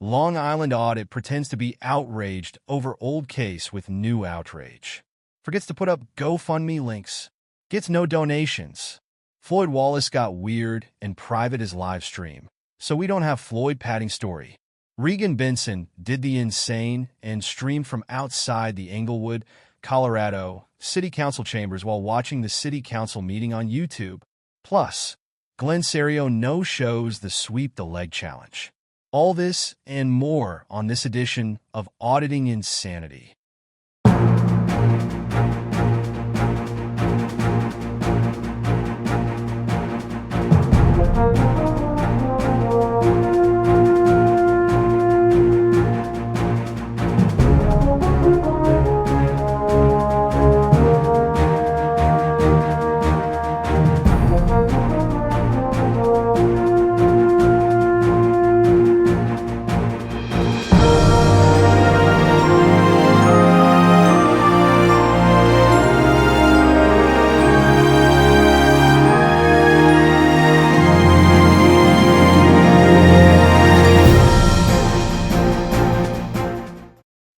Long Island audit pretends to be outraged over old case with new outrage. Forgets to put up GoFundMe links. Gets no donations. Floyd Wallace got weird and private his live stream. So we don't have Floyd padding story. Regan Benson did the insane and streamed from outside the Englewood, Colorado, City Council chambers while watching the City Council meeting on YouTube. Plus, Glenn Serio no-shows the Sweep the Leg Challenge. All this and more on this edition of Auditing Insanity.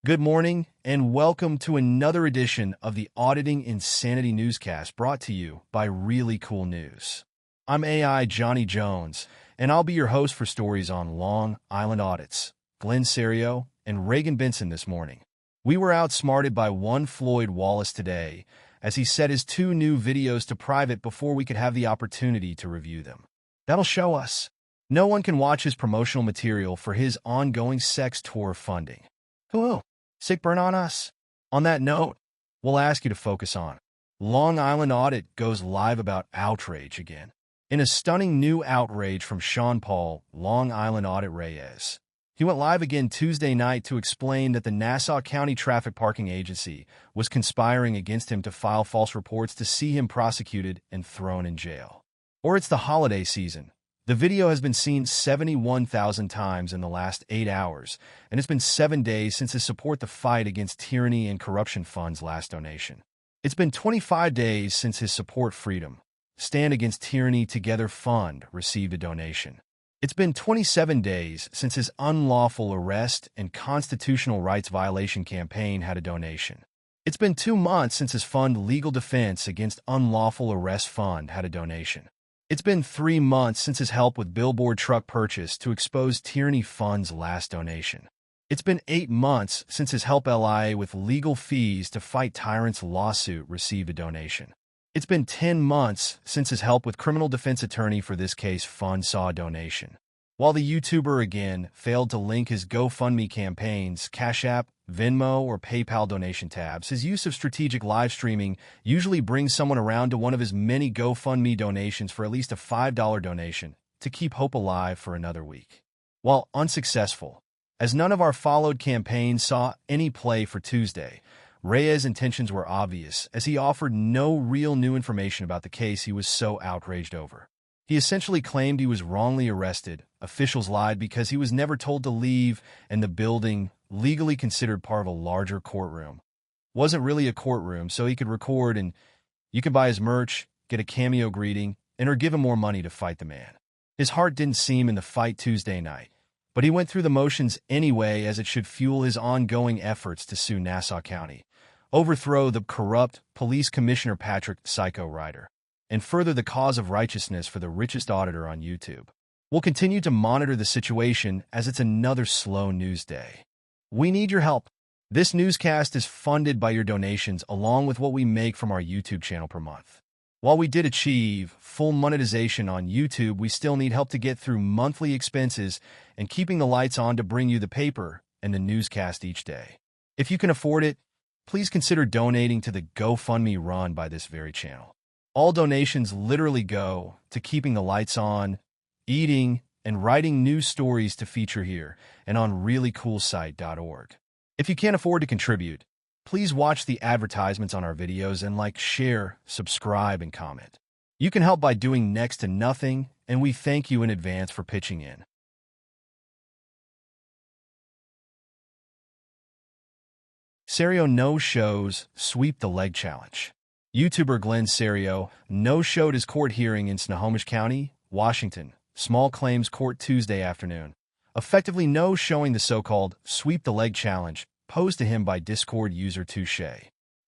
Good morning, and welcome to another edition of the Auditing Insanity Newscast brought to you by ReallyCoolNews. I'm AI Johnny Jones, and I'll be your host for stories on Long Island audits, Glenn Serio, and Regan Benson this morning. We were outsmarted by one Floyd Wallace today, as he set his two new videos to private before we could have the opportunity to review them. That'll show us. No one can watch his promotional material for his ongoing sex tour funding. Hello. Sick burn on us. On that note, we'll ask you to focus on Long Island audit goes live about outrage again. In a stunning new outrage from Sean Paul, Long Island audit Reyes. He went live again Tuesday night to explain that the Nassau County Traffic Parking Agency was conspiring against him to file false reports to see him prosecuted and thrown in jail. Or it's the holiday season. The video has been seen 71,000 times in the last 8 hours, and it's been 7 days since his Support the Fight Against Tyranny and Corruption Fund's last donation. It's been 25 days since his Support Freedom, Stand Against Tyranny Together Fund received a donation. It's been 27 days since his unlawful arrest and constitutional rights violation campaign had a donation. It's been 2 months since his fund Legal Defense Against Unlawful Arrest Fund had a donation. It's been 3 months since his help with billboard truck purchase to expose Tyranny Fund's last donation. It's been 8 months since his help LIA with legal fees to fight tyrants lawsuit received a donation. It's been 10 months since his help with criminal defense attorney for this case fund saw a donation. While the YouTuber again failed to link his GoFundMe campaigns, Cash App, Venmo, or PayPal donation tabs, his use of strategic live streaming usually brings someone around to one of his many GoFundMe donations for at least a $5 donation to keep hope alive for another week. While unsuccessful, as none of our followed campaigns saw any play for Tuesday, Reyes' intentions were obvious as he offered no real new information about the case he was so outraged over. He essentially claimed he was wrongly arrested, officials lied because he was never told to leave, and the building, legally considered part of a larger courtroom, wasn't really a courtroom, so he could record and you could buy his merch, get a cameo greeting, and or give him more money to fight the man. His heart didn't seem in the fight Tuesday night, but he went through the motions anyway as it should fuel his ongoing efforts to sue Nassau County, overthrow the corrupt police commissioner Patrick Psycho Ryder, and further the cause of righteousness for the richest auditor on YouTube. We'll continue to monitor the situation as it's another slow news day. We need your help. This newscast is funded by your donations along with what we make from our YouTube channel per month. While we did achieve full monetization on YouTube, we still need help to get through monthly expenses and keeping the lights on to bring you the paper and the newscast each day. If you can afford it, please consider donating to the GoFundMe run by this very channel. All donations literally go to keeping the lights on, eating, and writing news stories to feature here and on ReallyCoolSite.org. If you can't afford to contribute, please watch the advertisements on our videos and like, share, subscribe, and comment. You can help by doing next to nothing, and we thank you in advance for pitching in. Serio no-shows Sweep the Leg Challenge. YouTuber Glenn Serio no-showed his court hearing in Snohomish County, Washington, Small Claims Court Tuesday afternoon, effectively no-showing the so-called sweep the leg challenge posed to him by Discord user Touche.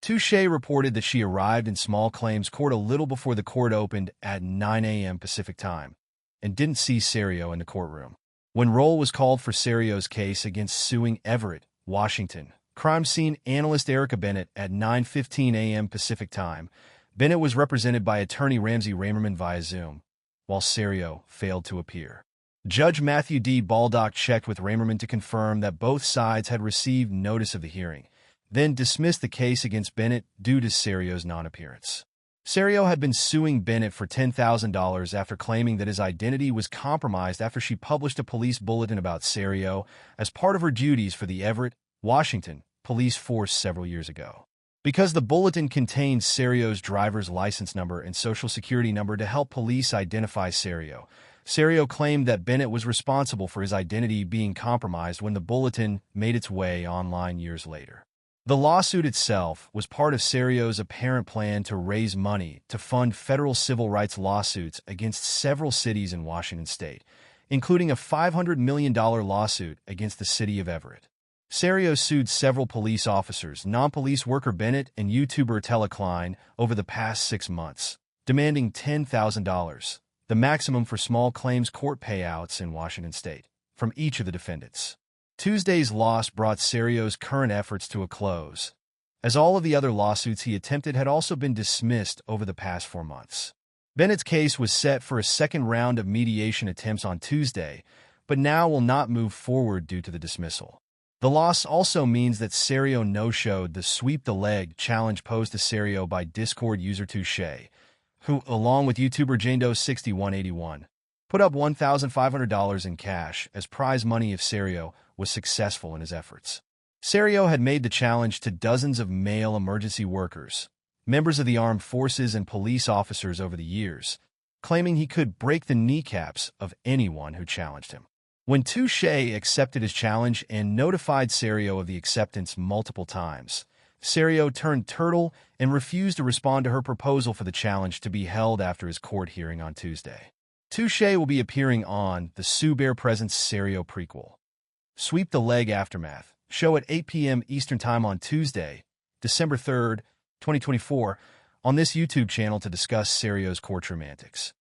Touche reported that she arrived in small claims court a little before the court opened at 9 a.m. Pacific time and didn't see Serio in the courtroom. When roll was called for Serio's case against suing Everett, Washington, crime scene analyst Erica Bennett at 9:15 a.m. Pacific time, Bennett was represented by attorney Ramsey Ramerman via Zoom, while Serio failed to appear. Judge Matthew D. Baldock checked with Ramerman to confirm that both sides had received notice of the hearing, then dismissed the case against Bennett due to Serio's non-appearance. Serio had been suing Bennett for $10,000 after claiming that his identity was compromised after she published a police bulletin about Serio as part of her duties for the Everett, Washington, police force several years ago. Because the bulletin contained Serio's driver's license number and social security number to help police identify Serio, Serio claimed that Bennett was responsible for his identity being compromised when the bulletin made its way online years later. The lawsuit itself was part of Serio's apparent plan to raise money to fund federal civil rights lawsuits against several cities in Washington state, including a $500 million lawsuit against the city of Everett. Serio sued several police officers, non-police worker Bennett and YouTuber Tella Klein, over the past 6 months, demanding $10,000, the maximum for small claims court payouts in Washington state, from each of the defendants. Tuesday's loss brought Serio's current efforts to a close, as all of the other lawsuits he attempted had also been dismissed over the past 4 months. Bennett's case was set for a second round of mediation attempts on Tuesday, but now will not move forward due to the dismissal. The loss also means that Serio no-showed the sweep the leg challenge posed to Serio by Discord user Touche, who, along with YouTuber JaneDoe6181, put up $1,500 in cash as prize money if Serio was successful in his efforts. Serio had made the challenge to dozens of male emergency workers, members of the armed forces and police officers over the years, claiming he could break the kneecaps of anyone who challenged him. When Touche accepted his challenge and notified Serio of the acceptance multiple times, Serio turned turtle and refused to respond to her proposal for the challenge to be held after his court hearing on Tuesday. Touche will be appearing on the Sue Bear Presents Serio prequel, Sweep the Leg Aftermath, show at 8 p.m. Eastern Time on Tuesday, December 3rd, 2024, on this YouTube channel to discuss Serio's courtroom antics.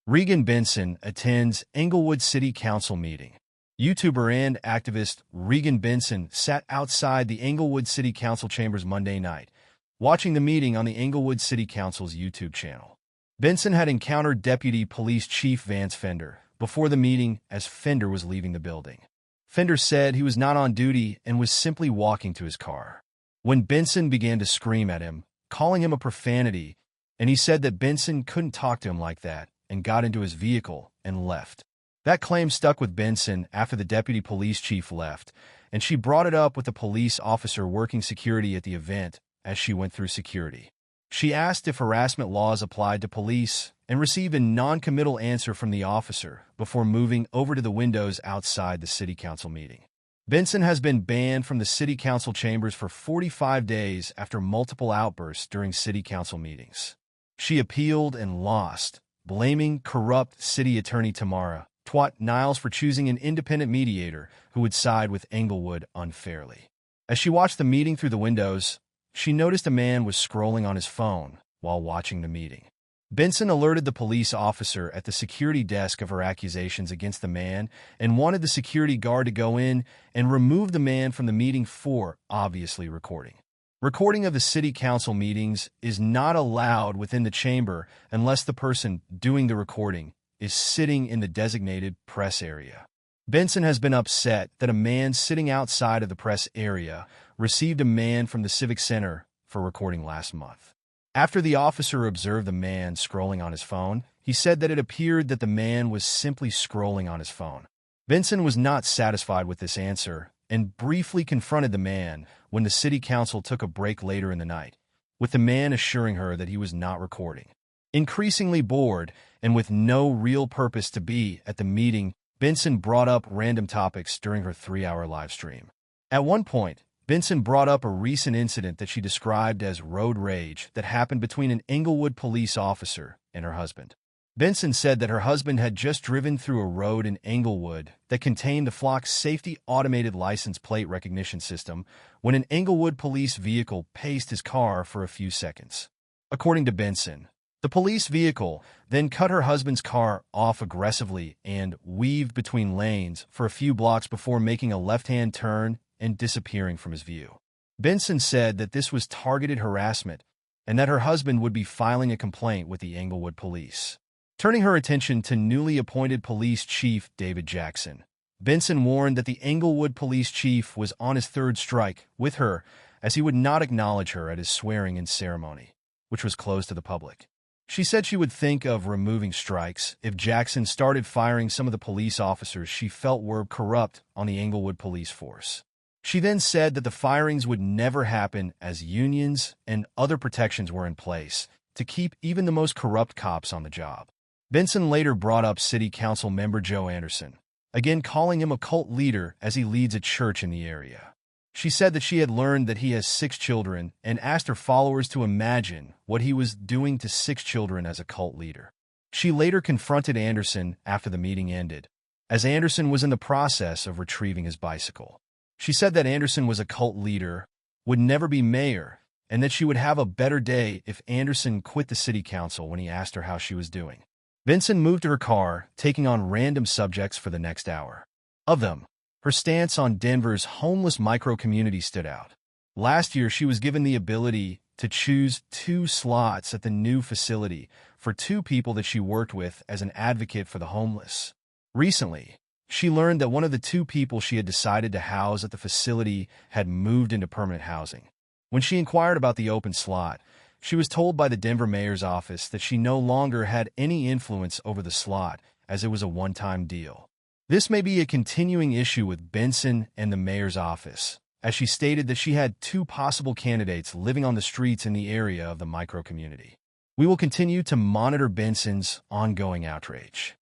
Regan Benson attends Englewood City Council meeting. YouTuber and activist Regan Benson sat outside the Englewood City Council chambers Monday night, watching the meeting on the Englewood City Council's YouTube channel. Benson had encountered Deputy Police Chief Vance Fender before the meeting as Fender was leaving the building. Fender said he was not on duty and was simply walking to his car, when Benson began to scream at him, calling him a profanity, and he said that Benson couldn't talk to him like that and got into his vehicle and left. That claim stuck with Benson after the deputy police chief left, and she brought it up with the police officer working security at the event as she went through security. She asked if harassment laws applied to police and received a non-committal answer from the officer before moving over to the windows outside the city council meeting. Benson has been banned from the city council chambers for 45 days after multiple outbursts during city council meetings. She appealed and lost, blaming corrupt city attorney Tamara Twat Niles for choosing an independent mediator who would side with Englewood unfairly. As she watched the meeting through the windows, she noticed a man was scrolling on his phone while watching the meeting. Benson alerted the police officer at the security desk of her accusations against the man and wanted the security guard to go in and remove the man from the meeting for obviously recording. Recording of the city council meetings is not allowed within the chamber unless the person doing the recording is sitting in the designated press area. Benson has been upset that a man sitting outside of the press area received a man from the Civic Center for recording last month. After the officer observed the man scrolling on his phone, he said that it appeared that the man was simply scrolling on his phone. Benson was not satisfied with this answer and briefly confronted the man when the city council took a break later in the night, with the man assuring her that he was not recording. Increasingly bored and with no real purpose to be at the meeting, Benson brought up random topics during her 3-hour live stream. At one point, Benson brought up a recent incident that she described as road rage that happened between an Englewood police officer and her husband. Benson said that her husband had just driven through a road in Englewood that contained the flock's safety automated license plate recognition system when an Englewood police vehicle paced his car for a few seconds. According to Benson, the police vehicle then cut her husband's car off aggressively and weaved between lanes for a few blocks before making a left-hand turn and disappearing from his view. Benson said that this was targeted harassment and that her husband would be filing a complaint with the Englewood police. Turning her attention to newly appointed police chief David Jackson, Benson warned that the Englewood police chief was on his third strike with her as he would not acknowledge her at his swearing-in ceremony, which was closed to the public. She said she would think of removing strikes if Jackson started firing some of the police officers she felt were corrupt on the Englewood police force. She then said that the firings would never happen as unions and other protections were in place to keep even the most corrupt cops on the job. Benson later brought up City Council member Joe Anderson, again calling him a cult leader as he leads a church in the area. She said that she had learned that he has 6 children and asked her followers to imagine what he was doing to 6 children as a cult leader. She later confronted Anderson after the meeting ended, as Anderson was in the process of retrieving his bicycle. She said that Anderson was a cult leader, would never be mayor, and that she would have a better day if Anderson quit the city council when he asked her how she was doing. Benson moved to her car, taking on random subjects for the next hour. Of them, her stance on Denver's homeless micro-community stood out. Last year, she was given the ability to choose 2 slots at the new facility for 2 people that she worked with as an advocate for the homeless. Recently, she learned that one of the 2 people she had decided to house at the facility had moved into permanent housing. When she inquired about the open slot, she was told by the Denver mayor's office that she no longer had any influence over the slot as it was a one-time deal. This may be a continuing issue with Benson and the mayor's office, as she stated that she had 2 possible candidates living on the streets in the area of the micro-community. We will continue to monitor Benson's ongoing outrage.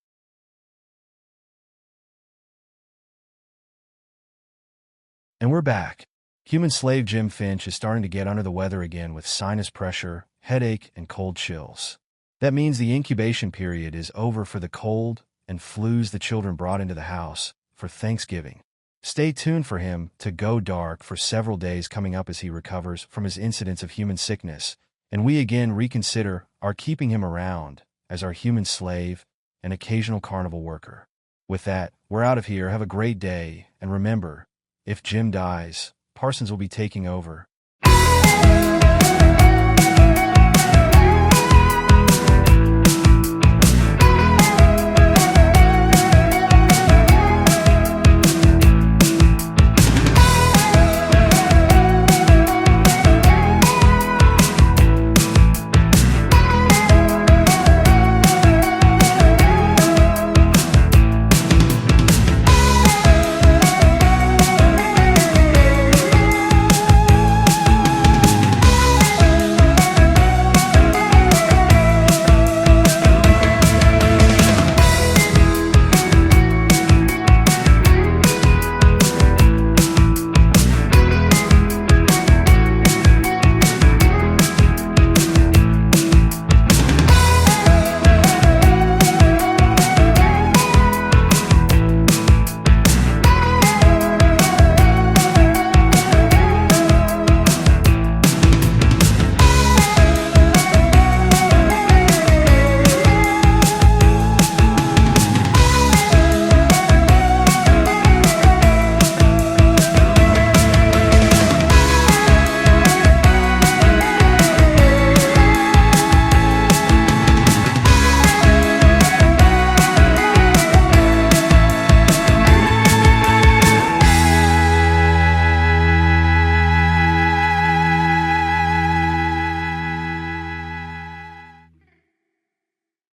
And we're back. Human slave Jim Finch is starting to get under the weather again with sinus pressure, headache, and cold chills. That means the incubation period is over for the cold and flus the children brought into the house for Thanksgiving. Stay tuned for him to go dark for several days coming up as he recovers from his incidents of human sickness, and we again reconsider our keeping him around as our human slave and occasional carnival worker. With that, we're out of here. Have a great day, and remember, if Jim dies, Parsons will be taking over.